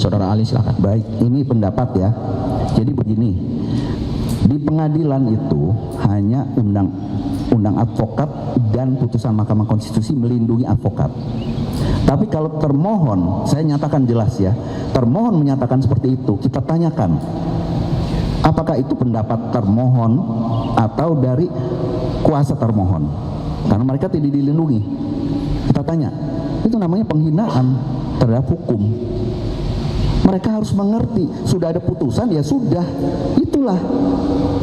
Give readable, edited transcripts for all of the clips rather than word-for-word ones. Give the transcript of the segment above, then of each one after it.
Saudara Ali silakan. Baik, ini pendapat ya. Jadi begini, di pengadilan itu hanya undang advokat dan putusan Mahkamah Konstitusi melindungi advokat. Tapi kalau termohon, saya nyatakan jelas ya, termohon menyatakan seperti itu, kita tanyakan apakah itu pendapat termohon atau dari kuasa termohon, karena mereka tidak dilindungi. Kita tanya, itu namanya penghinaan terhadap hukum. Mereka harus mengerti, sudah ada putusan ya sudah, itulah.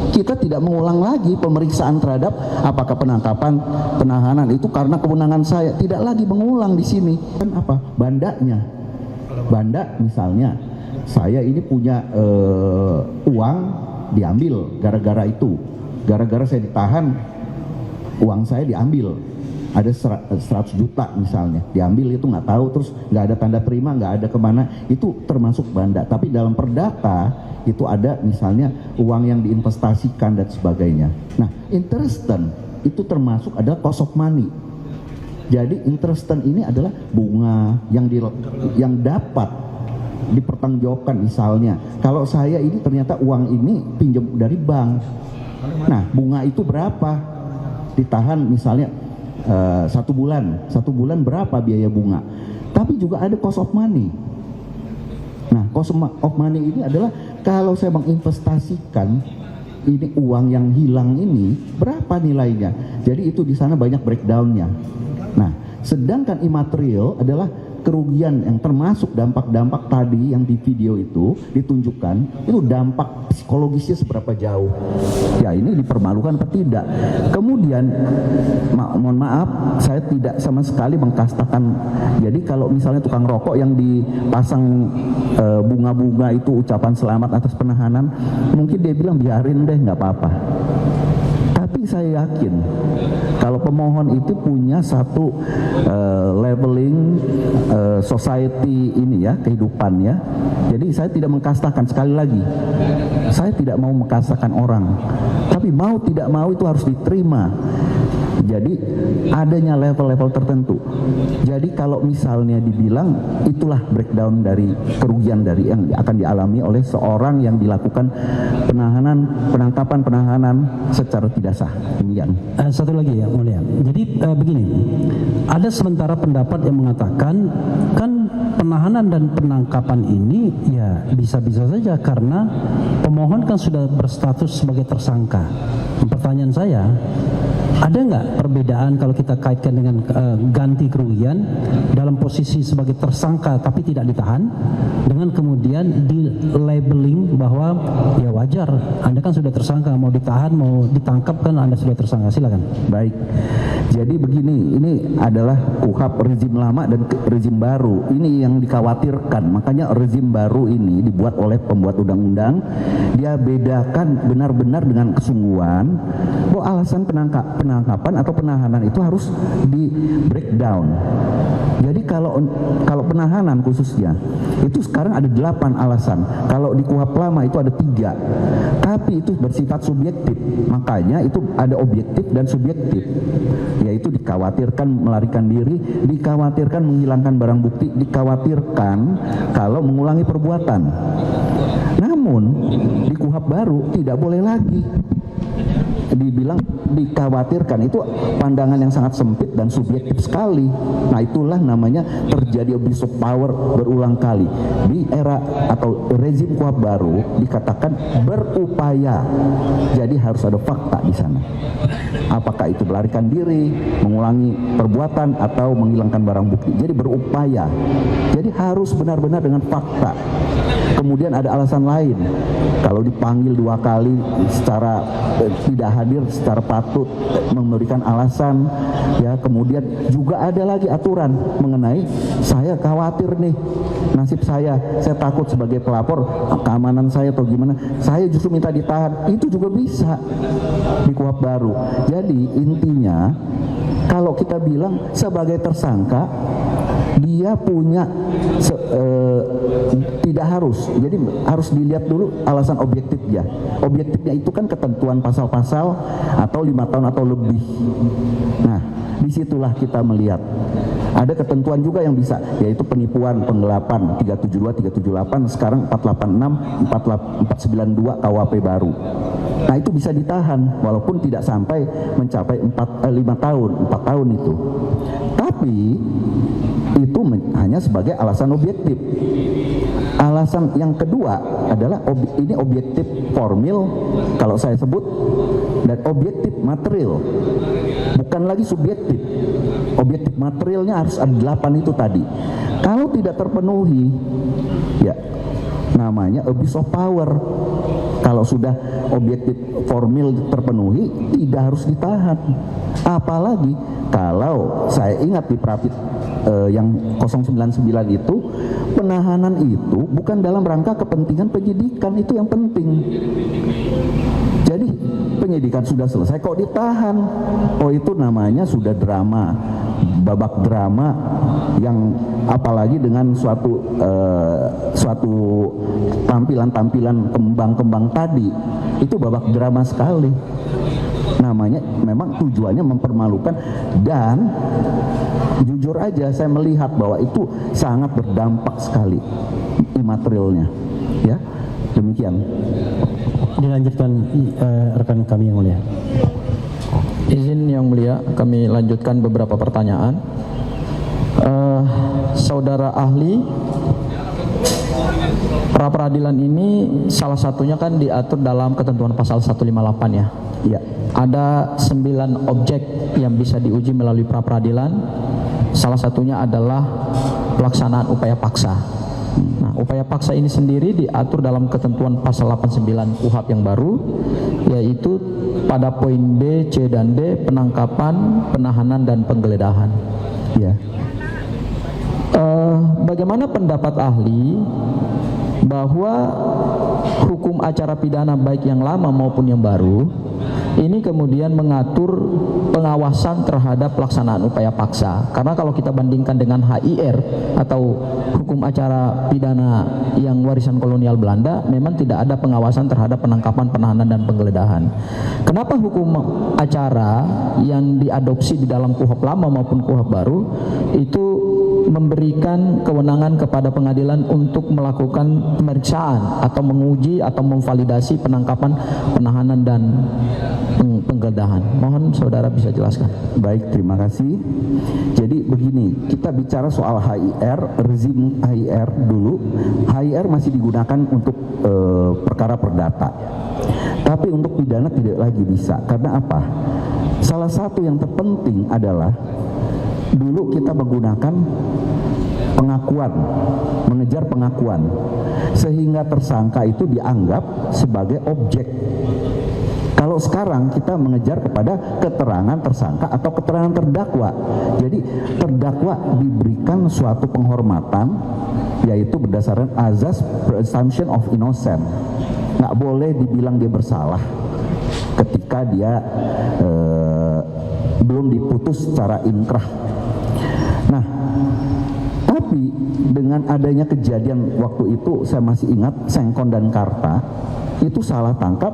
Kita tidak mengulang lagi pemeriksaan terhadap apakah penangkapan, penahanan itu karena kewenangan saya, tidak lagi mengulang di sini. Kan apa? Bandanya. Banda misalnya, saya ini punya uang diambil gara-gara itu. Gara-gara saya ditahan, uang saya diambil. Ada 100 juta misalnya diambil, itu nggak tahu, terus nggak ada tanda terima, nggak ada kemana, itu termasuk banda. Tapi dalam perdata itu ada misalnya uang yang diinvestasikan dan sebagainya. Nah, interesten itu termasuk adalah cost of money. Jadi interesten ini adalah bunga yang dapat dipertanggungjawabkan. Misalnya kalau saya ini ternyata uang ini pinjam dari bank, nah bunga itu berapa, ditahan misalnya 1 bulan berapa biaya bunga. Tapi juga ada cost of money. Nah, cost of money ini adalah kalau saya menginvestasikan ini uang yang hilang ini berapa nilainya. Jadi itu di sana banyak breakdownnya. Nah, sedangkan imaterial adalah kerugian yang termasuk dampak-dampak tadi yang di video itu ditunjukkan, itu dampak psikologisnya seberapa jauh. Ya, ini dipermalukan atau tidak. Kemudian mohon maaf, saya tidak sama sekali mengkastakan. Jadi kalau misalnya tukang rokok yang dipasang bunga-bunga itu ucapan selamat atas penahanan, mungkin dia bilang biarin deh, nggak apa-apa. Tapi saya yakin kalau pemohon itu punya satu leveling society ini ya, kehidupan ya. Jadi saya tidak mengkastakan, sekali lagi saya tidak mau mengkastakan orang, tapi mau tidak mau itu harus diterima. Jadi adanya level-level tertentu. Jadi kalau misalnya dibilang itulah breakdown dari kerugian dari yang akan dialami oleh seorang yang dilakukan penangkapan secara tidak sah. Demikian. Satu lagi ya mulia. Jadi begini, ada sementara pendapat yang mengatakan kan penahanan dan penangkapan ini ya bisa-bisa saja karena pemohon kan sudah berstatus sebagai tersangka. Pertanyaan saya, ada nggak perbedaan kalau kita kaitkan dengan ganti kerugian dalam posisi sebagai tersangka tapi tidak ditahan, dengan kemudian di labeling bahwa ya wajar, Anda kan sudah tersangka, mau ditahan mau ditangkap kan Anda sudah tersangka. Silakan. Baik, jadi begini, ini adalah KUHP rezim lama dan rezim baru. Ini yang dikhawatirkan, makanya rezim baru ini dibuat oleh pembuat undang-undang. Dia bedakan benar-benar dengan kesungguhan bahwa alasan penangkapan atau penahanan itu harus di breakdown. Jadi kalau penahanan khususnya itu sekarang ada 8 alasan. Kalau di KUHP lama itu ada 3, tapi itu bersifat subjektif. Makanya itu ada objektif dan subjektif, yaitu dikhawatirkan melarikan diri, dikhawatirkan menghilangkan barang bukti, dikhawatirkan kalau mengulangi perbuatan. Namun di KUHP baru tidak boleh lagi dibilang dikhawatirkan, itu pandangan yang sangat sempit dan subjektif sekali. Nah, itulah namanya terjadi abuse of power berulang kali. Di era atau rezim KUHP baru dikatakan berupaya. Jadi harus ada fakta di sana. Apakah itu melarikan diri, mengulangi perbuatan atau menghilangkan barang bukti. Jadi berupaya. Jadi harus benar-benar dengan fakta. Kemudian ada alasan lain. Kalau dipanggil 2 kali secara tidak hadir secara patut, memberikan alasan ya. Kemudian juga ada lagi aturan mengenai saya khawatir nih nasib saya takut sebagai pelapor, keamanan saya atau gimana, saya justru minta ditahan, itu juga bisa di KUHP baru. Jadi intinya kalau kita bilang sebagai tersangka dia punya tidak harus. Jadi harus dilihat dulu alasan objektifnya. Objektifnya itu kan ketentuan pasal-pasal atau 5 tahun atau lebih. Nah, disitulah kita melihat. Ada ketentuan juga yang bisa, yaitu penipuan, penggelapan 372, 378, sekarang 486, 492 KUHP baru. Nah, itu bisa ditahan walaupun tidak sampai mencapai 5 tahun, 4 tahun itu. Tapi itu hanya sebagai alasan objektif. Alasan yang kedua adalah ini objektif formil, kalau saya sebut, dan objektif material, bukan lagi subjektif. Objektif materialnya harus ada 8 itu tadi. Kalau tidak terpenuhi, ya namanya abuse of power. Kalau sudah objektif formil terpenuhi, tidak harus ditahan. Apalagi kalau saya ingat di Prapit yang 099 itu, penahanan itu bukan dalam rangka kepentingan penyidikan, itu yang penting. Jadi penyidikan sudah selesai kok ditahan. Oh, itu namanya sudah drama, babak drama, yang apalagi dengan suatu tampilan-tampilan kembang-kembang tadi, itu babak drama sekali. Namanya memang tujuannya mempermalukan, dan jujur aja saya melihat bahwa itu sangat berdampak sekali imaterialnya. Ya, demikian. Dilanjutkan rekan kami yang mulia. Izin yang mulia, kami lanjutkan beberapa pertanyaan. Saudara ahli, pra peradilan ini salah satunya kan diatur dalam ketentuan pasal 158 ya. Iya. Ada 9 objek yang bisa diuji melalui pra peradilan. Salah satunya adalah pelaksanaan upaya paksa. Nah, upaya paksa ini sendiri diatur dalam ketentuan pasal 89 KUHP yang baru, yaitu pada poin B, C, dan D, penangkapan, penahanan, dan penggeledahan. Ya. Bagaimana pendapat ahli bahwa hukum acara pidana baik yang lama maupun yang baru ini kemudian mengatur pengawasan terhadap pelaksanaan upaya paksa? Karena kalau kita bandingkan dengan HIR atau hukum acara pidana yang warisan kolonial Belanda, memang tidak ada pengawasan terhadap penangkapan, penahanan, dan penggeledahan. Kenapa hukum acara yang diadopsi di dalam KUHP lama maupun KUHP baru itu memberikan kewenangan kepada pengadilan untuk melakukan pemeriksaan atau menguji atau memvalidasi penangkapan, penahanan, dan penggeledahan? Mohon saudara bisa jelaskan. Baik, terima kasih. Jadi begini, kita bicara soal HIR, rezim HIR dulu. HIR masih digunakan untuk perkara perdata, tapi untuk pidana tidak lagi bisa. Karena apa? Salah satu yang terpenting adalah dulu kita menggunakan pengakuan, mengejar pengakuan, sehingga tersangka itu dianggap sebagai objek. Kalau sekarang kita mengejar kepada keterangan tersangka atau keterangan terdakwa. Jadi terdakwa diberikan suatu penghormatan, yaitu berdasarkan azas presumption of innocence. Nggak boleh dibilang dia bersalah ketika dia belum diputus secara inkrah. Nah, tapi dengan adanya kejadian waktu itu, saya masih ingat Sengkon dan Karta, itu salah tangkap,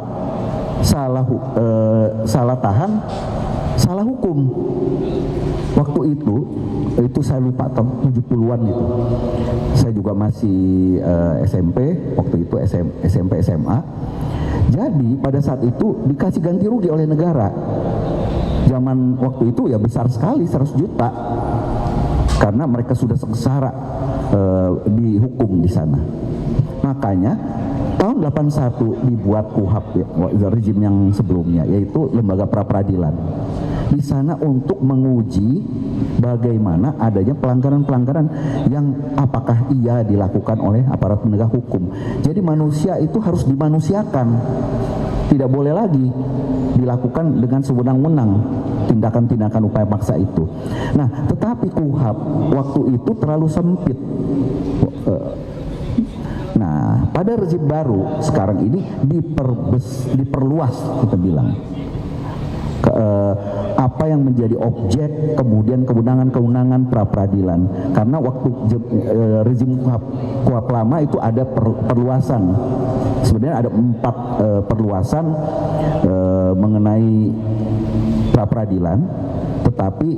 salah tahan, salah hukum. Waktu itu saya lupa tahun 70-an itu. Saya juga masih SMP, waktu itu SMP SMA. Jadi pada saat itu dikasih ganti rugi oleh negara. Zaman waktu itu ya besar sekali, 100 juta. Karena mereka sudah sengsara dihukum di sana. Makanya tahun 81 dibuat KUHP ya, rezim yang sebelumnya, yaitu lembaga pra peradilan. Di sana untuk menguji bagaimana adanya pelanggaran-pelanggaran yang apakah ia dilakukan oleh aparat penegak hukum. Jadi manusia itu harus dimanusiakan, tidak boleh lagi dilakukan dengan sewenang-wenang tindakan-tindakan upaya paksa itu. Nah, tetapi KUHP waktu itu terlalu sempit. Nah, pada rezim baru sekarang ini diperluas, kita bilang apa yang menjadi objek, kemudian kewenangan-kewenangan pra-peradilan. Karena waktu rezim KUHP lama itu ada perluasan. Sebenarnya ada 4 perluasan mengenai pra-peradilan, tetapi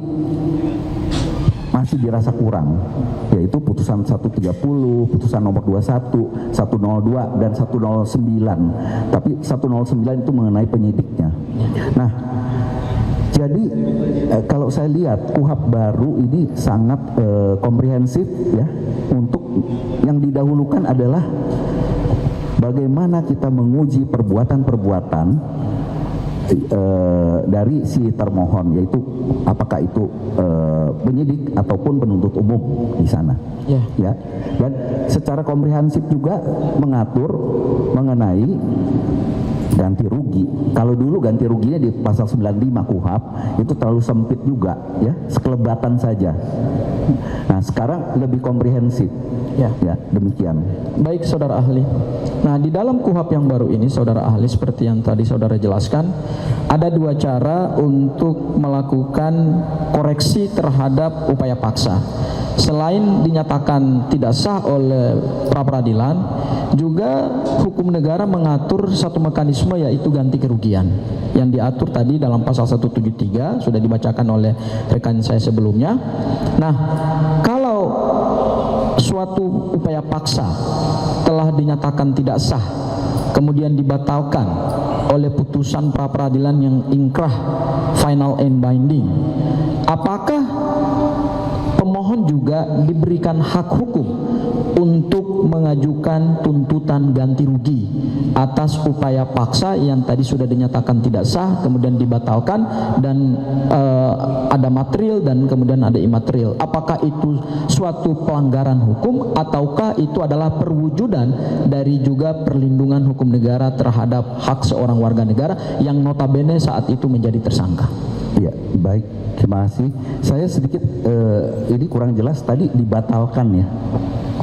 masih dirasa kurang, yaitu putusan 130, putusan nomor 21, 102, dan 109. Tapi 109 itu mengenai penyidiknya. Nah, jadi kalau saya lihat KUHP baru ini sangat komprehensif ya. Untuk yang didahulukan adalah bagaimana kita menguji perbuatan-perbuatan dari si termohon, yaitu apakah itu penyidik ataupun penuntut umum di sana. Ya. Dan secara komprehensif juga mengatur mengenai ganti rugi. Kalau dulu ganti ruginya di pasal 95 KUHP itu terlalu sempit juga ya, sekelebatan saja. Nah, sekarang lebih komprehensif. Ya, demikian. Baik, saudara ahli. Nah, di dalam KUHP yang baru ini, saudara ahli, seperti yang tadi saudara jelaskan, ada 2 cara untuk melakukan koreksi terhadap upaya paksa. Selain dinyatakan tidak sah oleh pra-peradilan, juga hukum negara mengatur satu mekanisme, yaitu ganti kerugian yang diatur tadi dalam pasal 173, sudah dibacakan oleh rekan saya sebelumnya. Nah, kalau suatu upaya paksa telah dinyatakan tidak sah, kemudian dibatalkan oleh putusan pra-peradilan yang inkrah, final and binding, apakah pemohon juga diberikan hak hukum untuk mengajukan tuntutan ganti rugi atas upaya paksa yang tadi sudah dinyatakan tidak sah, kemudian dibatalkan, dan ada material dan kemudian ada imaterial? Apakah itu suatu pelanggaran hukum ataukah itu adalah perwujudan dari juga perlindungan hukum negara terhadap hak seorang warga negara yang notabene saat itu menjadi tersangka? Ya, baik, terima kasih. Saya sedikit ini kurang jelas tadi, dibatalkan ya.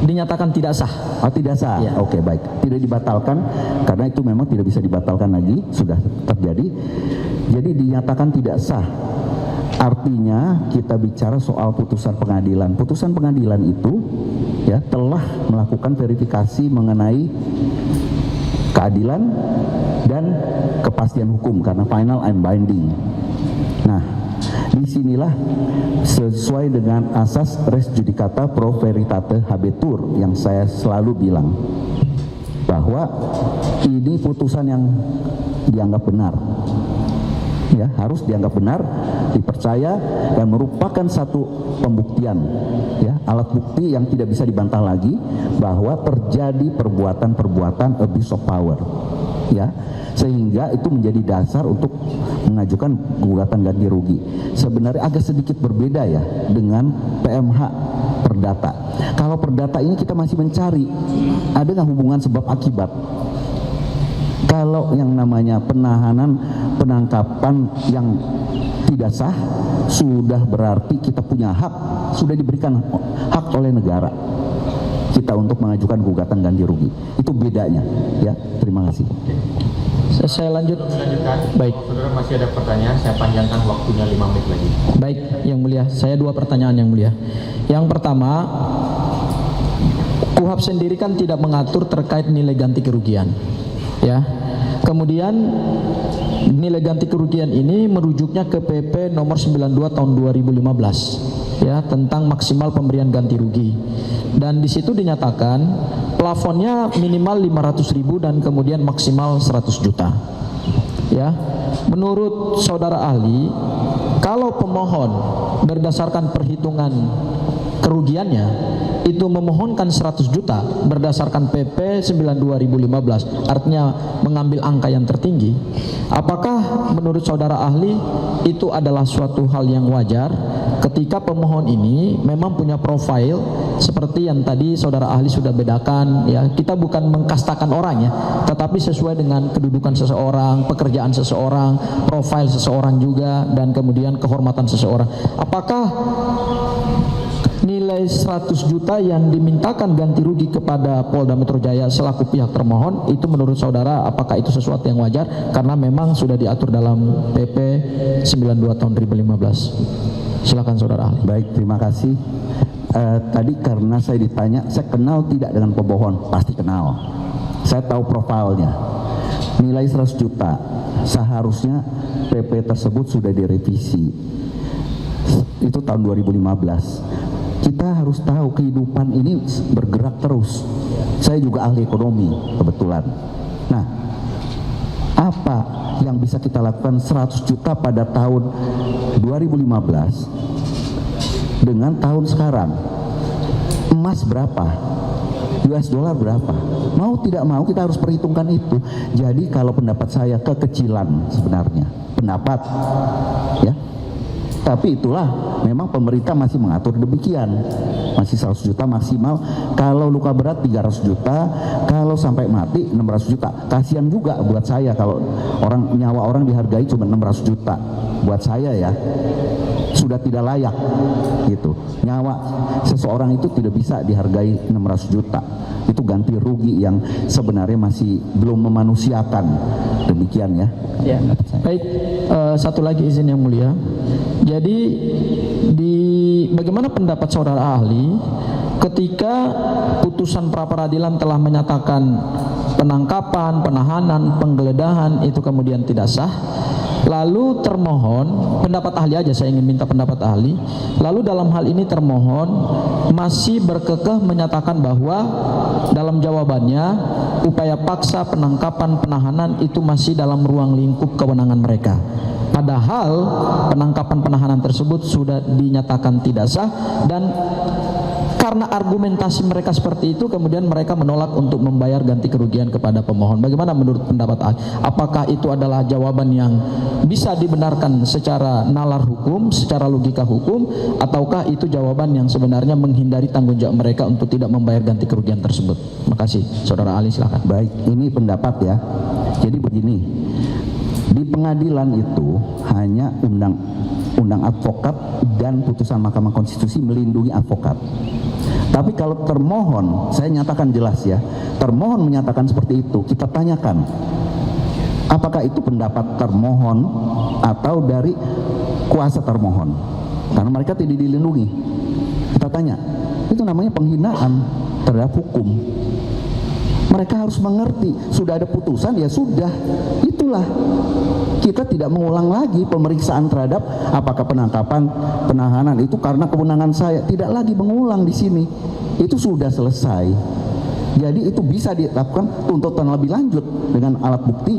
Dinyatakan tidak sah. Oh, tidak sah. Ya. Oke, baik. Tidak dibatalkan karena itu memang tidak bisa dibatalkan lagi, sudah terjadi. Jadi dinyatakan tidak sah. Artinya kita bicara soal putusan pengadilan. Putusan pengadilan itu ya telah melakukan verifikasi mengenai keadilan dan kepastian hukum karena final and binding. Nah, disinilah sesuai dengan asas res judicata pro veritate habetur yang saya selalu bilang, bahwa ini putusan yang dianggap benar, ya harus dianggap benar, dipercaya, dan merupakan satu pembuktian, ya alat bukti yang tidak bisa dibantah lagi bahwa terjadi perbuatan-perbuatan abuse of power, ya, sehingga itu menjadi dasar untuk mengajukan gugatan ganti rugi. Sebenarnya agak sedikit berbeda ya dengan PMH perdata. Kalau perdata ini kita masih mencari ada nggak hubungan sebab akibat. Kalau yang namanya penahanan, penangkapan yang tidak sah, sudah berarti kita punya hak, sudah diberikan hak oleh negara kita untuk mengajukan gugatan ganti rugi. Itu bedanya, ya. Terima kasih. Saya lanjut. Baik. Kalau saudara masih ada pertanyaan, saya panjangkan waktunya 5 menit lagi. Baik, yang mulia. Saya 2 pertanyaan, yang mulia. Yang pertama, KUHP sendiri kan tidak mengatur terkait nilai ganti kerugian, ya. Kemudian nilai ganti kerugian ini merujuknya ke PP nomor 92 tahun 2015, ya, tentang maksimal pemberian ganti rugi. Dan di situ dinyatakan plafonnya minimal 500.000 dan kemudian maksimal 100 juta. Ya, menurut saudara ahli, kalau pemohon berdasarkan perhitungan kerugiannya itu memohonkan 100 juta berdasarkan PP 92/2015, artinya mengambil angka yang tertinggi, apakah menurut saudara ahli itu adalah suatu hal yang wajar ketika pemohon ini memang punya profil seperti yang tadi saudara ahli sudah bedakan, ya, kita bukan mengkastakan orang, ya, tetapi sesuai dengan kedudukan seseorang, pekerjaan seseorang, profil seseorang juga, dan kemudian kehormatan seseorang. Apakah nilai nilai 100 juta yang dimintakan ganti rugi kepada Polda Metro Jaya selaku pihak termohon, itu menurut saudara apakah itu sesuatu yang wajar karena memang sudah diatur dalam PP 92 tahun 2015. Silakan saudara ahli. Baik, terima kasih. Tadi karena saya ditanya, saya kenal tidak dengan pemohon? Pasti kenal. Saya tahu profilnya. Nilai 100 juta, seharusnya PP tersebut sudah direvisi. Itu tahun 2015. Kita harus tahu kehidupan ini bergerak terus. Saya juga ahli ekonomi kebetulan. Nah, apa yang bisa kita lakukan 100 juta pada tahun 2015 dengan tahun sekarang? Emas berapa? US dollar berapa? Mau tidak mau kita harus perhitungkan itu. Jadi kalau pendapat saya kekecilan sebenarnya. Pendapat ya. Tapi itulah, memang pemerintah masih mengatur demikian. Masih 100 juta maksimal, kalau luka berat 300 juta, kalau sampai mati 600 juta. Kasihan juga buat saya kalau nyawa orang dihargai cuma 600 juta. Buat saya ya, sudah tidak layak gitu. Nyawa seseorang itu tidak bisa dihargai 600 juta. Itu ganti rugi yang sebenarnya masih belum memanusiakan. Demikian ya. Ya. Baik, satu lagi izin yang mulia. Jadi bagaimana pendapat saudara ahli ketika putusan pra peradilan telah menyatakan penangkapan, penahanan, penggeledahan itu kemudian tidak sah, lalu termohon, pendapat ahli aja, saya ingin minta pendapat ahli, lalu dalam hal ini termohon masih berkekeh menyatakan bahwa dalam jawabannya upaya paksa, penangkapan, penahanan itu masih dalam ruang lingkup kewenangan mereka. Padahal penangkapan penahanan tersebut sudah dinyatakan tidak sah, dan karena argumentasi mereka seperti itu kemudian mereka menolak untuk membayar ganti kerugian kepada pemohon. Bagaimana menurut pendapat ahli? Apakah itu adalah jawaban yang bisa dibenarkan secara nalar hukum, secara logika hukum, ataukah itu jawaban yang sebenarnya menghindari tanggung jawab mereka untuk tidak membayar ganti kerugian tersebut? Terima kasih, saudara ahli, silakan. Baik, ini pendapat ya. Jadi begini, di pengadilan itu hanya undang advokat dan putusan Mahkamah Konstitusi melindungi advokat. Tapi kalau termohon, saya nyatakan jelas ya, termohon menyatakan seperti itu, kita tanyakan apakah itu pendapat termohon atau dari kuasa termohon, karena mereka tidak dilindungi. Kita tanya, itu namanya penghinaan terhadap hukum. Mereka harus mengerti, sudah ada putusan ya sudah, itulah. Kita tidak mengulang lagi pemeriksaan terhadap apakah penangkapan, penahanan itu karena kewenangan saya, tidak lagi mengulang di sini. Itu sudah selesai. Jadi itu bisa dilakukan tuntutan lebih lanjut dengan alat bukti,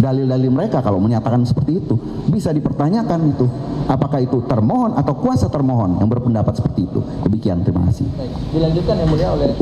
dalil-dalil mereka. Kalau menyatakan seperti itu bisa dipertanyakan itu, apakah itu termohon atau kuasa termohon yang berpendapat seperti itu. Demikian, terima kasih. Baik, dilanjutkan yang mulia oleh